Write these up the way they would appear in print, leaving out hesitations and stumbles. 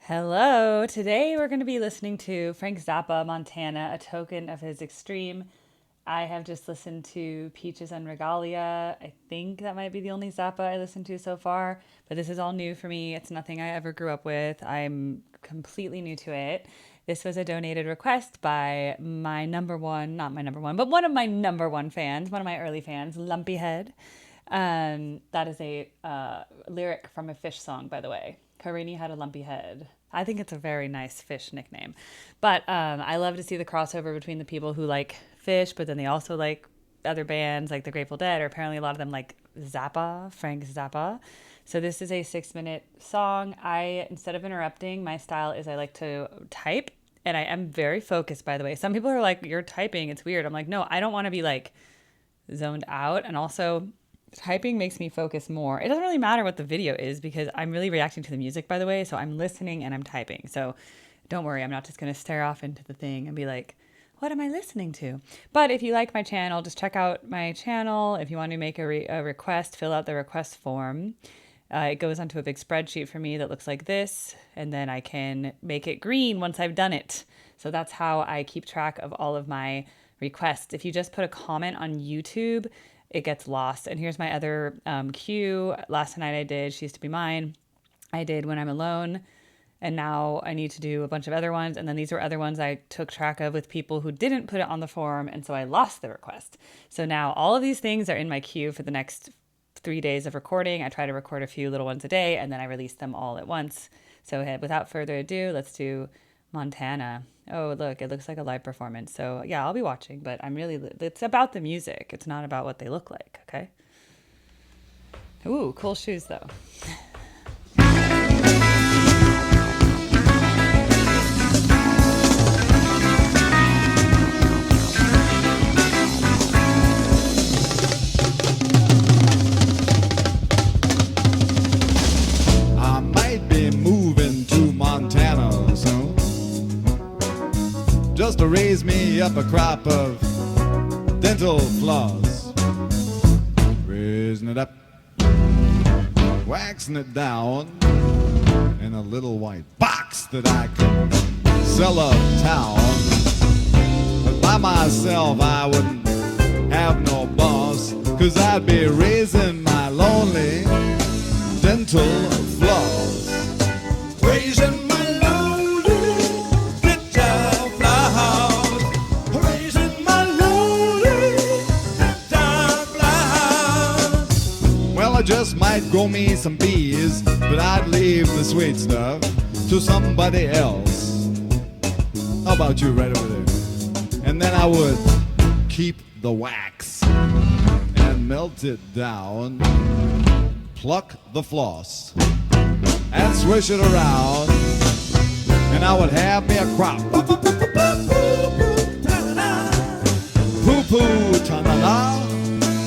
Hello. Today we're going to be listening to Frank Zappa, Montana, a token of his extreme. I have just listened to Peaches and Regalia. I think that might be the only Zappa I listened to so far, but this is all new for me. It's nothing I ever grew up with. I'm completely new to it. This was a donated request by my number one, not my number one, but one of my number one fans, one of my early fans, Lumpyhead. That is a lyric from a Fish song, by the way. Karini had a lumpy head. I think it's a very nice Fish nickname. But I love to see the crossover between the people who like Fish, but then they also like other bands like the Grateful Dead, or apparently a lot of them like Zappa, Frank Zappa. So this is a 6-minute song. Instead of interrupting, my style is I like to type, and I am very focused, by the way. Some people are like, you're typing, it's weird. I'm like, no, I don't want to be like zoned out. And also, typing makes me focus more. It doesn't really matter what the video is because I'm really reacting to the music, by the way. So I'm listening and I'm typing. So don't worry, I'm not just going to stare off into the thing and be like, what am I listening to? But if you like my channel, just check out my channel. If you want to make a request, fill out the request form. It goes onto a big spreadsheet for me that looks like this, and then I can make it green once I've done it. So that's how I keep track of all of my requests. If you just put a comment on YouTube, it gets lost. And here's my other cue. Last night I did She Used to Be Mine. I did When I'm Alone. And now I need to do a bunch of other ones. And then these were other ones I took track of with people who didn't put it on the form. And so I lost the request. So now all of these things are in my queue for the next 3 days of recording. I try to record a few little ones a day, and then I release them all at once. So without further ado, let's do Montana. Oh, look, it looks like a live performance. So yeah, I'll be watching, but it's about the music. It's not about what they look like, okay? Ooh, cool shoes though. I might be moving to Montana soon, just to raise me up a crop of dental floss. Raising it up, waxing it down in a little white box that I could sell uptown. But by myself I wouldn't have no boss, 'cause I'd be raising my lonely dental floss. Raising my lonely dental floss. Raising my lonely dental floss. Well, I just might grow me some bees, but I'd leave the sweet stuff to somebody else. How about you right over there? And then I would keep the wax and melt it down, pluck the floss and swish it around, and I would have me a crop. Poo-poo ta-na-na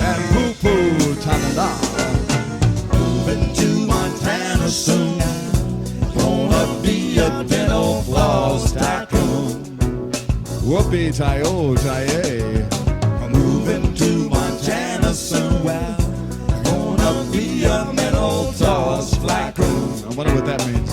and poo-poo ta-na-na. Moving to Montana soon, gonna be a dental floss tycoon. Whoopee-tie-oh-tie-yay. Moving to Montana soon, gonna be a mental floss tycoon. I wonder what that means.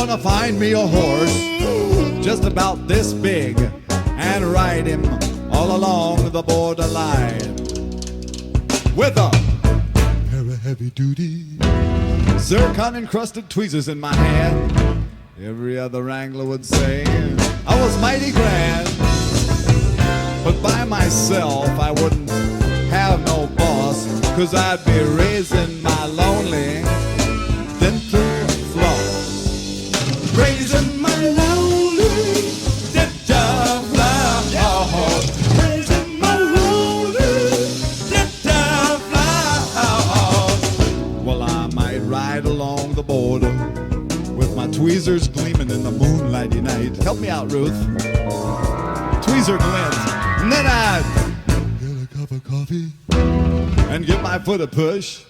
Gonna find me a horse just about this big and ride him all along the borderline with a pair of heavy-duty zircon-encrusted tweezers in my hand. Every other wrangler would say I was mighty grand, but by myself I wouldn't have no boss, 'cause I'd be raising my lonely dental floss. Raising my lonely dental floss. Raising my lonely dental floss. Well, I might ride along the border with my tweezers gleaming in the moonlighty night. Help me out, Ruth. Tweezer glint. And then I'd get a cup of coffee and give my foot a push.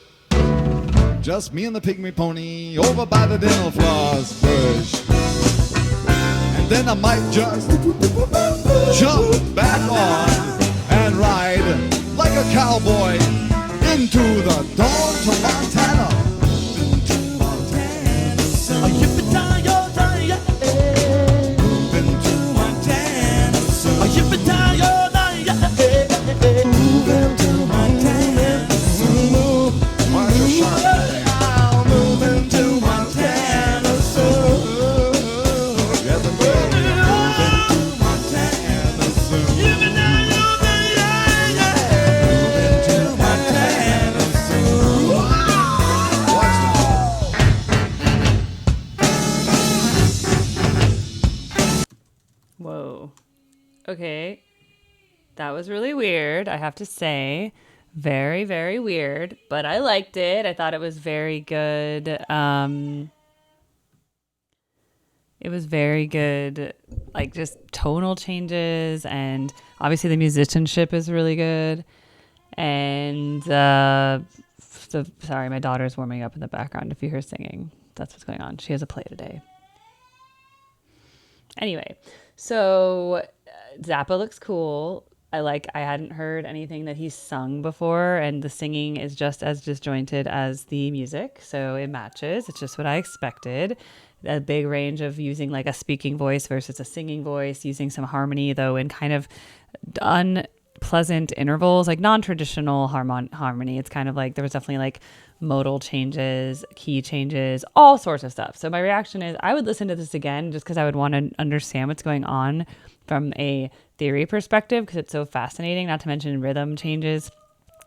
Just me and the pygmy pony over by the dental floss bush. And then I might just jump back on and ride like a cowboy into the dawn to Montana. Whoa. Okay. That was really weird, I have to say. Very, very weird, but I liked it. I thought it was very good. It was very good, like just tonal changes, and obviously the musicianship is really good. And sorry, my daughter's warming up in the background. If you hear singing, that's what's going on. She has a play today. Anyway, so Zappa looks cool. I hadn't heard anything that he's sung before, and the singing is just as disjointed as the music, so it matches. It's just what I expected. A big range of using like a speaking voice versus a singing voice, using some harmony though in kind of unpleasant intervals, like non-traditional harmony. It's kind of like there was definitely like modal changes, key changes, all sorts of stuff. So my reaction is I would listen to this again just because I would want to understand what's going on from a theory perspective, because it's so fascinating, not to mention rhythm changes,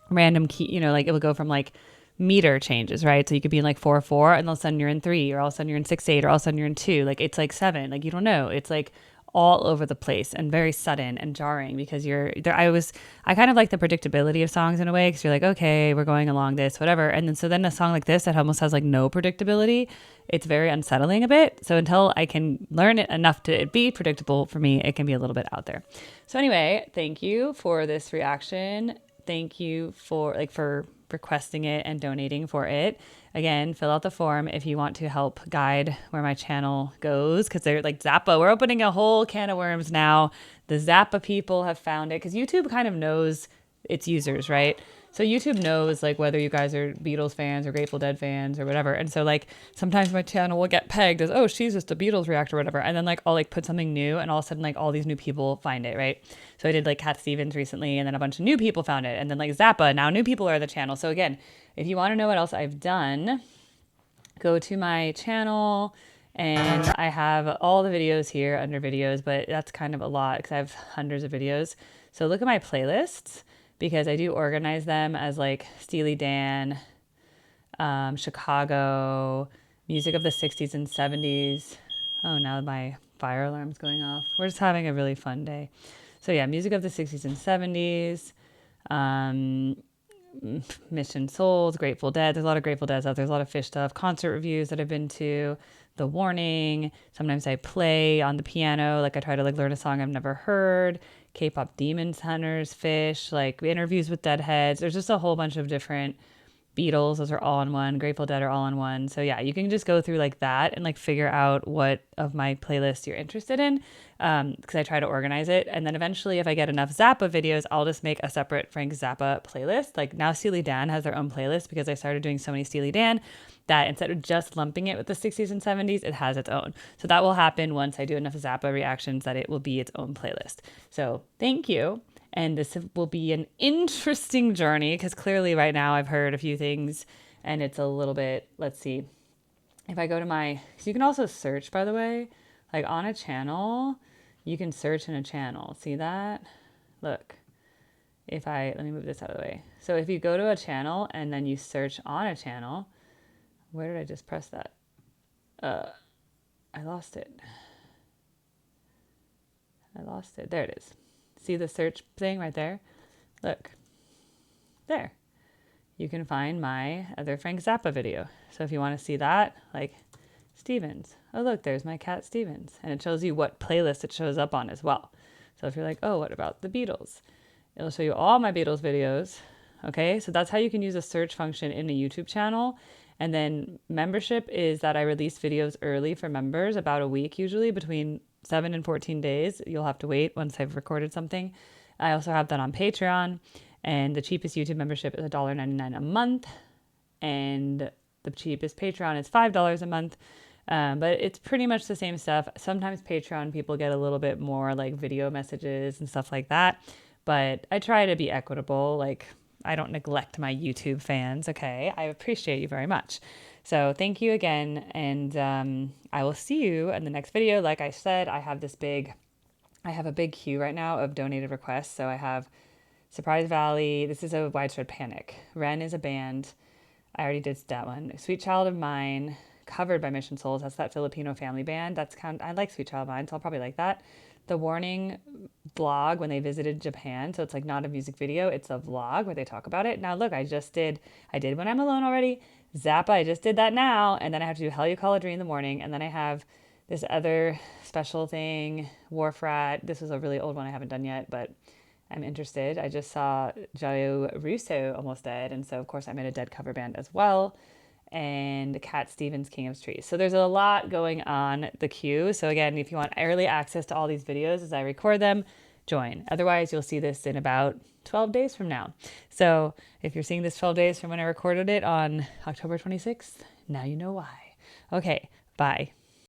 random key, like it will go from like meter changes, right? So you could be in like 4/4 and all of a sudden you're in 3, or all of a sudden you're in 6/8, or all of a sudden you're in 2. Like it's like 7. Like you don't know. It's like all over the place and very sudden and jarring because you're there. I kind of like the predictability of songs in a way, because you're like, okay, we're going along this, whatever. And then a song like this that almost has like no predictability, it's very unsettling a bit. So until I can learn it enough to it be predictable for me, it can be a little bit out there. So anyway, thank you for this reaction. Thank you for requesting it and donating for it. Again, fill out the form if you want to help guide where my channel goes, because they're like Zappa. We're opening a whole can of worms now. The Zappa people have found it, because YouTube kind of knows its users, right? So YouTube knows like whether you guys are Beatles fans or Grateful Dead fans or whatever. And so like sometimes my channel will get pegged as, oh, she's just a Beatles reactor or whatever. And then like I'll like put something new and all of a sudden like all these new people find it, right? So I did like Cat Stevens recently, and then a bunch of new people found it. And then like Zappa, now new people are the channel. So again, if you want to know what else I've done, go to my channel, and I have all the videos here under videos, but that's kind of a lot because I have hundreds of videos. So look at my playlists, because I do organize them as like Steely Dan, Chicago, music of the 60s and 70s. Oh, now my fire alarm's going off. We're just having a really fun day. So yeah, music of the 60s and 70s, Mission Souls, Grateful Dead. There's a lot of Grateful Deads out there. There's a lot of Fish stuff, concert reviews that I've been to, The Warning. Sometimes I play on the piano. Like I try to like learn a song I've never heard. K-pop Demon Hunters, Fish, like interviews with Deadheads. There's just a whole bunch of different Beatles, those are all in one. Grateful Dead are all in one. So yeah, you can just go through like that and like figure out what of my playlists you're interested in, because I try to organize it. And then eventually, if I get enough Zappa videos, I'll just make a separate Frank Zappa playlist. Like now Steely Dan has their own playlist because I started doing so many Steely Dan that instead of just lumping it with the 60s and 70s, it has its own. So that will happen once I do enough Zappa reactions that it will be its own playlist. So thank you. And this will be an interesting journey because clearly right now I've heard a few things and it's a little bit, let's see. If I go to so you can also search, by the way, like on a channel, you can search in a channel. See that? Look, let me move this out of the way. So if you go to a channel and then you search on a channel, where did I just press that? I lost it. There it is. See the search thing right there? Look. There. You can find my other Frank Zappa video. So if you want to see that, like Stevens. Oh, look, there's my cat Stevens. And it shows you what playlist it shows up on as well. So if you're like, oh, what about the Beatles? It'll show you all my Beatles videos. Okay, so that's how you can use a search function in a YouTube channel. And then membership is that I release videos early for members, about a week usually, between 7 and 14 days. You'll have to wait once I've recorded something. I also have that on Patreon, and the cheapest YouTube membership is $1.99 a month, and the cheapest Patreon is $5 a month. But it's pretty much the same stuff. Sometimes Patreon people get a little bit more like video messages and stuff like that, but I try to be equitable. Like I don't neglect my YouTube fans. Okay, I appreciate you very much. So thank you again, and I will see you in the next video. Like I said, I have a big queue right now of donated requests. So I have Surprise Valley. This is a Widespread Panic. Ren is a band. I already did that one. Sweet Child of Mine, covered by Mission Souls. That's that Filipino family band. I like Sweet Child of Mine, so I'll probably like that. The Warning vlog when they visited Japan. So it's like not a music video. It's a vlog where they talk about it. Now look, I did When I'm Alone already. Zappa, I just did that now. And then I have to do Hell You Call a Dream in the morning. And then I have this other special thing, Wharf Rat. This was a really old one I haven't done yet, but I'm interested. I just saw Joe Russo almost dead. And so, of course, I'm in a Dead cover band as well. And Cat Stevens, King of Trees. So there's a lot going on the queue. So again, if you want early access to all these videos as I record them, join. Otherwise, you'll see this in about 12 days from now. So if you're seeing this 12 days from when I recorded it on October 26th, now you know why. Okay, bye.